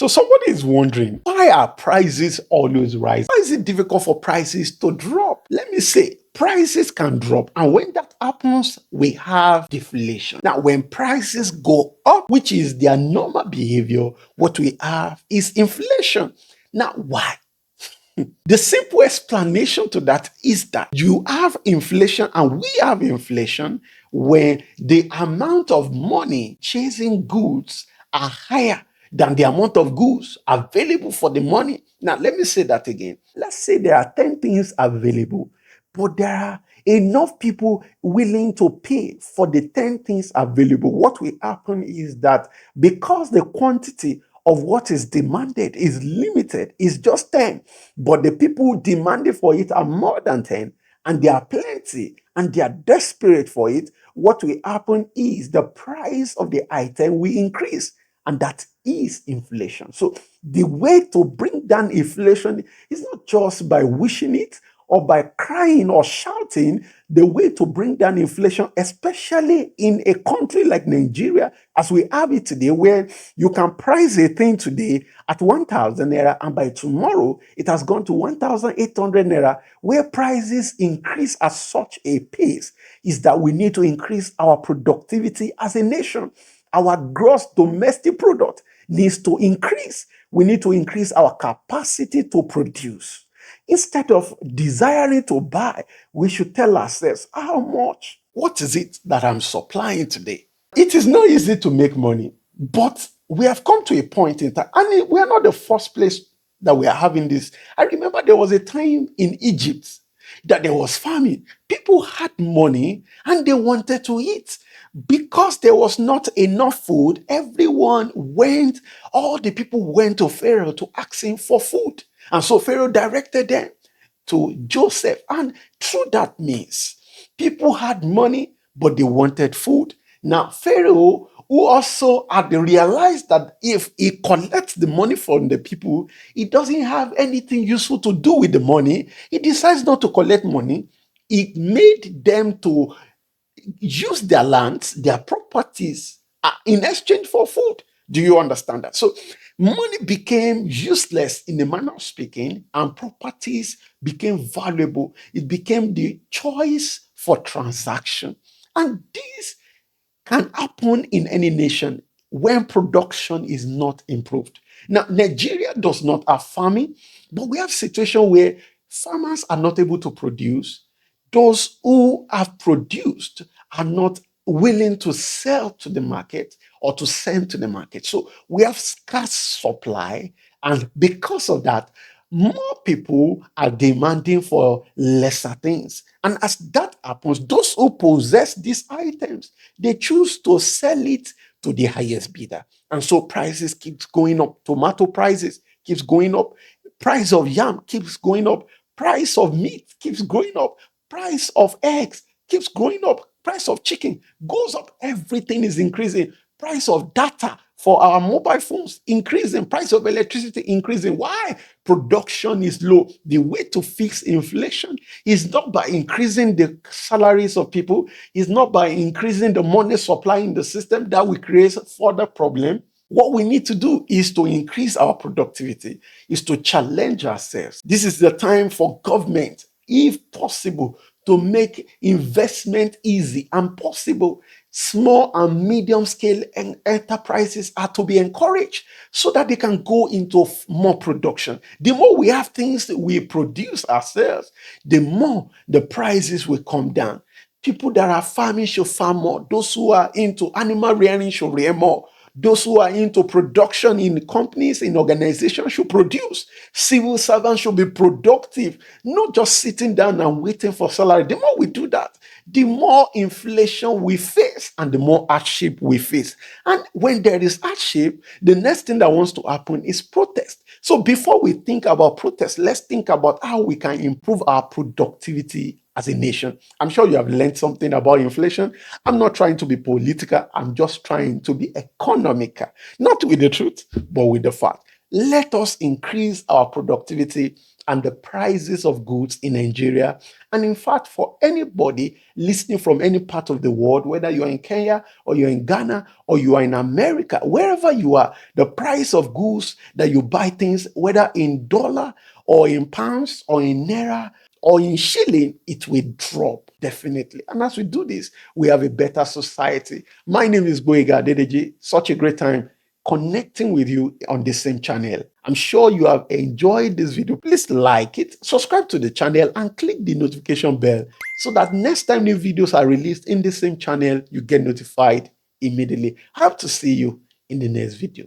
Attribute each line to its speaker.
Speaker 1: So somebody is wondering, why are prices always rising? Why is it difficult for prices to drop? Let me say, prices can drop. And when that happens, we have deflation. Now, when prices go up, which is their normal behavior, what we have is inflation. Now, why? The simple explanation to that is that you have inflation and we have inflation when the amount of money chasing goods are higher than the amount of goods available for the money. Now, let me say that again. Let's say there are 10 things available, but there are enough people willing to pay for the 10 things available. What will happen is that because the quantity of what is demanded is limited, is just 10, but the people demanding for it are more than 10, and they are plenty, and they are desperate for it, what will happen is the price of the item will increase, and that is inflation. So the way to bring down inflation is not just by wishing it or by crying or shouting. The way to bring down inflation, especially in a country like Nigeria, as we have it today, where you can price a thing today at 1,000 naira, and by tomorrow it has gone to 1,800 naira, where prices increase at such a pace, is that we need to increase our productivity as a nation. Our gross domestic product needs to increase. We need to increase our capacity to produce. Instead of desiring to buy, we should tell ourselves, how much? What is it that I'm supplying today? It is not easy to make money, but we have come to a point in time, and we are not the first place that we are having this. I remember there was a time in Egypt that there was famine. People had money and they wanted to eat. Because there was not enough food, all the people went to Pharaoh to ask him for food. And so Pharaoh directed them to Joseph. And through that means, people had money, but they wanted food. Now, Pharaoh, who also had realized that if he collects the money from the people, he doesn't have anything useful to do with the money. He decides not to collect money. He made them to use their lands, their properties in exchange for food. Do you understand that? So money became useless in the manner of speaking, and properties became valuable. It became the choice for transaction. And this can happen in any nation when production is not improved. Now, Nigeria does not have farming, but we have situation where farmers are not able to produce. Those who have produced are not willing to sell to the market or to send to the market. So we have scarce supply, and because of that, more people are demanding for lesser things. And as that happens, those who possess these items, they choose to sell it to the highest bidder. And so prices keeps going up. Tomato prices keeps going up. Price of yam keeps going up. Price of meat keeps going up. Price of eggs keeps going up. Price of chicken goes up. Everything is increasing. Price of data for our mobile phones increasing. Price of electricity increasing. Why? Production is low. The way to fix inflation is not by increasing the salaries of people. It's not by increasing the money supply in the system that will create further problem. What we need to do is to increase our productivity, is to challenge ourselves. This is the time for government, if possible, to make investment easy and possible. Small and medium scale enterprises are to be encouraged so that they can go into more production. The more we have things that we produce ourselves, the more the prices will come down. People that are farming should farm more. Those who are into animal rearing should rear more. Those who are into production in companies, in organizations should produce. Civil servants should be productive, not just sitting down and waiting for salary. The more we do that, the more inflation we face and the more hardship we face. And when there is hardship, the next thing that wants to happen is protest. So before we think about protest, let's think about how we can improve our productivity as a nation. I'm sure you have learned something about inflation. I'm not trying to be political. I'm just trying to be economical, not with the truth, but with the fact. Let us increase our productivity and the prices of goods in Nigeria. And in fact, for anybody listening from any part of the world, whether you are in Kenya or you're in Ghana or you are in America, wherever you are, the price of goods that you buy things, whether in dollar or in pounds or in naira or in shilling, it will drop definitely. And as we do this, we have a better society. My name is Gboyega Adedeji. Such a great time connecting with you on the same channel. I'm sure you have enjoyed this video. Please like it, subscribe to the channel, and click the notification bell so that next time new videos are released in the same channel, you get notified immediately. I hope to see you in the next video.